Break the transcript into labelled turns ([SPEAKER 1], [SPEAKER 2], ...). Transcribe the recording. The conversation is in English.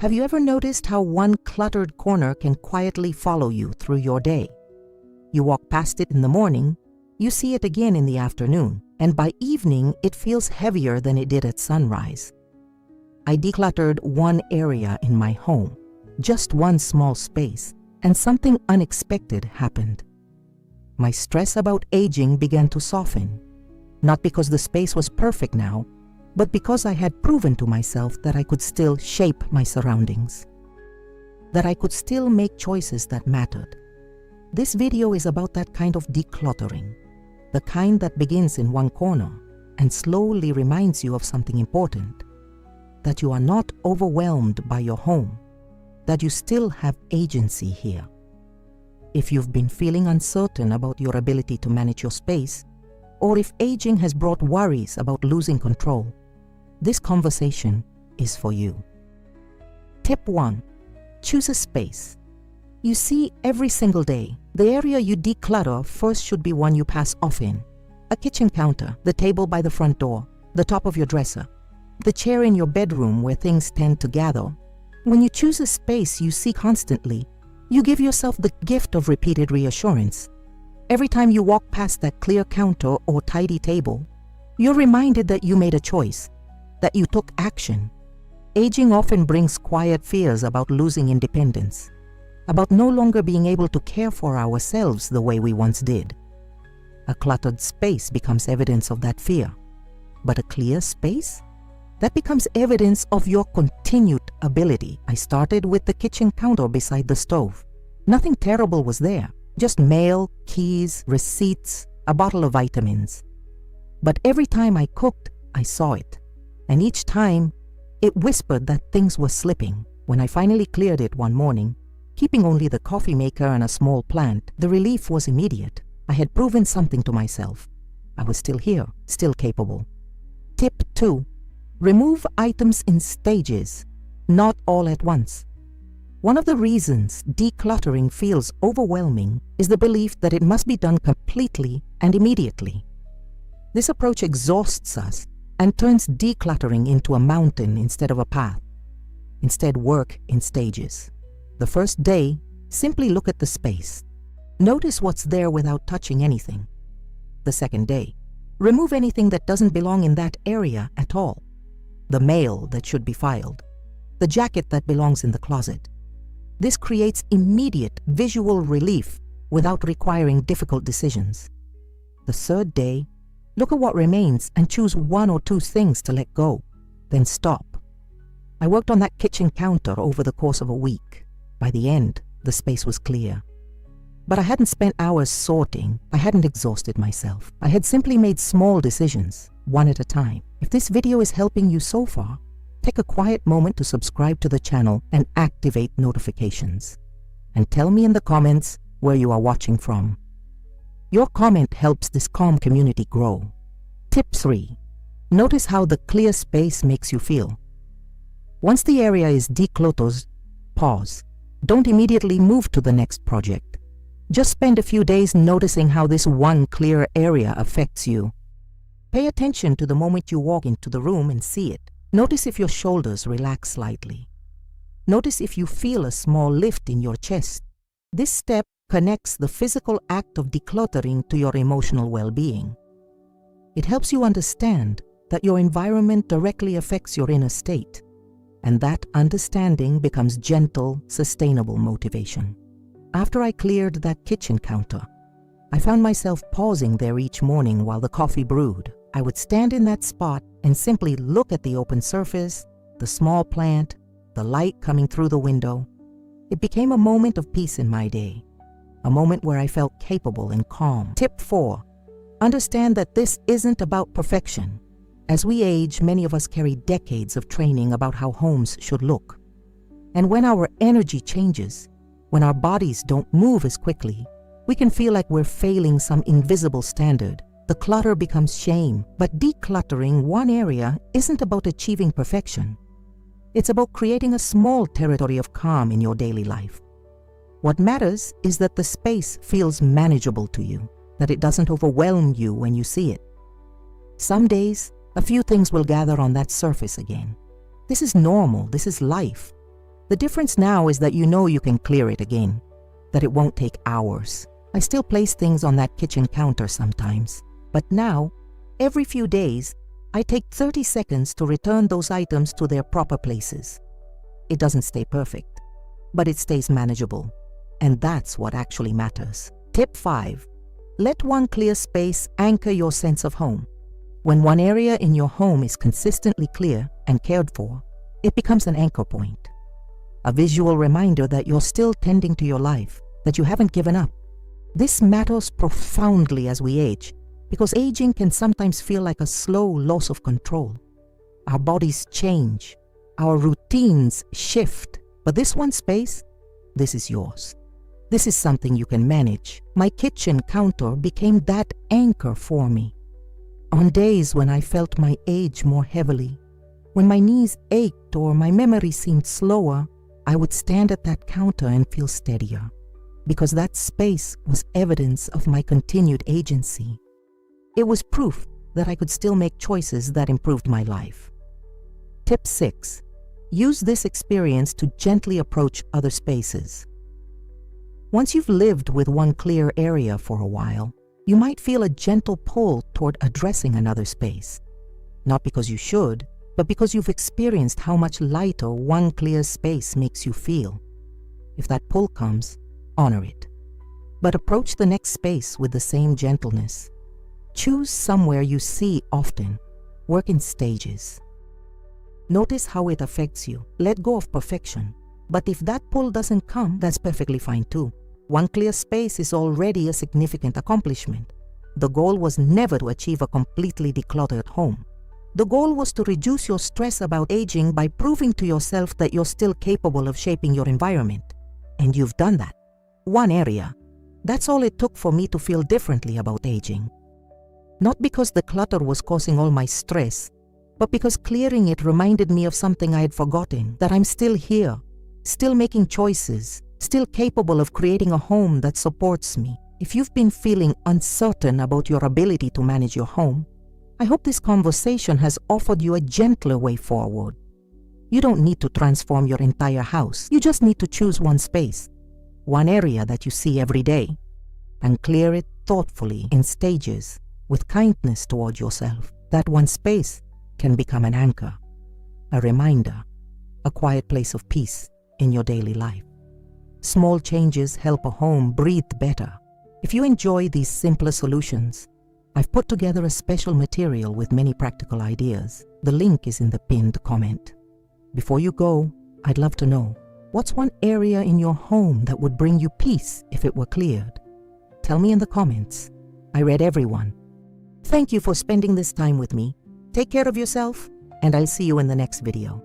[SPEAKER 1] Have you ever noticed how one cluttered corner can quietly follow you through your day? You walk past it in the morning, you see it again in the afternoon, and by evening it feels heavier than it did at sunrise. I decluttered one area in my home, just one small space, and something unexpected happened. My stress about aging began to soften, not because the space was perfect now, but because I had proven to myself that I could still shape my surroundings, that I could still make choices that mattered. This video is about that kind of decluttering, the kind that begins in one corner and slowly reminds you of something important, that you are not overwhelmed by your home, that you still have agency here. If you've been feeling uncertain about your ability to manage your space, or if aging has brought worries about losing control, this conversation is for you. Tip 1. Choose a space. You see, every single day, the area you declutter first should be one you pass often. A kitchen counter, the table by the front door, the top of your dresser, the chair in your bedroom where things tend to gather. When you choose a space you see constantly, you give yourself the gift of repeated reassurance. Every time you walk past that clear counter or tidy table, you're reminded that you made a choice, that you took action. Aging often brings quiet fears about losing independence, about no longer being able to care for ourselves the way we once did. A cluttered space becomes evidence of that fear, but a clear space? That becomes evidence of your continued ability. I started with the kitchen counter beside the stove. Nothing terrible was there, just mail, keys, receipts, a bottle of vitamins. But every time I cooked, I saw it. And each time, it whispered that things were slipping. When I finally cleared it one morning, keeping only the coffee maker and a small plant, the relief was immediate. I had proven something to myself. I was still here, still capable. Tip 2. Remove items in stages, not all at once. One of the reasons decluttering feels overwhelming is the belief that it must be done completely and immediately. This approach exhausts us and turns decluttering into a mountain instead of a path. Instead, work in stages. The first day, simply look at the space. Notice what's there without touching anything. The second day, remove anything that doesn't belong in that area at all. The mail that should be filed, the jacket that belongs in the closet. This creates immediate visual relief without requiring difficult decisions. The third day, look at what remains and choose one or two things to let go, then stop. I worked on that kitchen counter over the course of a week. By the end, the space was clear. But I hadn't spent hours sorting. I hadn't exhausted myself. I had simply made small decisions, one at a time. If this video is helping you so far, take a quiet moment to subscribe to the channel and activate notifications. And tell me in the comments where you are watching from. Your comment helps this calm community grow. Tip 3. Notice how the clear space makes you feel. Once the area is decluttered, pause. Don't immediately move to the next project. Just spend a few days noticing how this one clear area affects you. Pay attention to the moment you walk into the room and see it. Notice if your shoulders relax slightly. Notice if you feel a small lift in your chest. This step connects the physical act of decluttering to your emotional well-being. It helps you understand that your environment directly affects your inner state, and that understanding becomes gentle, sustainable motivation. After I cleared that kitchen counter, I found myself pausing there each morning while the coffee brewed. I would stand in that spot and simply look at the open surface, the small plant, the light coming through the window. It became a moment of peace in my day, a moment where I felt capable and calm. Tip 4. Understand that this isn't about perfection. As we age, many of us carry decades of training about how homes should look. And when our energy changes, when our bodies don't move as quickly, we can feel like we're failing some invisible standard. The clutter becomes shame, but decluttering one area isn't about achieving perfection. It's about creating a small territory of calm in your daily life. What matters is that the space feels manageable to you, that it doesn't overwhelm you when you see it. Some days, a few things will gather on that surface again. This is normal, this is life. The difference now is that you know you can clear it again, that it won't take hours. I still place things on that kitchen counter sometimes, but now, every few days, I take 30 seconds to return those items to their proper places. It doesn't stay perfect, but it stays manageable, and that's what actually matters. Tip 5. Let one clear space anchor your sense of home. When one area in your home is consistently clear and cared for, it becomes an anchor point. A visual reminder that you're still tending to your life, that you haven't given up. This matters profoundly as we age, because aging can sometimes feel like a slow loss of control. Our bodies change, our routines shift, but this one space, this is yours. This is something you can manage. My kitchen counter became that anchor for me. On days when I felt my age more heavily, when my knees ached or my memory seemed slower, I would stand at that counter and feel steadier, because that space was evidence of my continued agency. It was proof that I could still make choices that improved my life. Tip 6. Use this experience to gently approach other spaces. Once you've lived with one clear area for a while, you might feel a gentle pull toward addressing another space. Not because you should, but because you've experienced how much lighter one clear space makes you feel. If that pull comes, honor it. But approach the next space with the same gentleness. Choose somewhere you see often. Work in stages. Notice how it affects you. Let go of perfection. But if that pull doesn't come, that's perfectly fine too. One clear space is already a significant accomplishment. The goal was never to achieve a completely decluttered home. The goal was to reduce your stress about aging by proving to yourself that you're still capable of shaping your environment. And you've done that. One area. That's all it took for me to feel differently about aging. Not because the clutter was causing all my stress, but because clearing it reminded me of something I had forgotten, that I'm still here, still making choices, still capable of creating a home that supports me. If you've been feeling uncertain about your ability to manage your home, I hope this conversation has offered you a gentler way forward. You don't need to transform your entire house. You just need to choose one space, one area that you see every day, and clear it thoughtfully in stages with kindness toward yourself. That one space can become an anchor, a reminder, a quiet place of peace in your daily life. Small changes help a home breathe better. If you enjoy these simpler solutions, I've put together a special material with many practical ideas. The link is in the pinned comment. Before you go, I'd love to know, what's one area in your home that would bring you peace if it were cleared? Tell me in the comments. I read everyone. Thank you for spending this time with me. Take care of yourself, and I'll see you in the next video.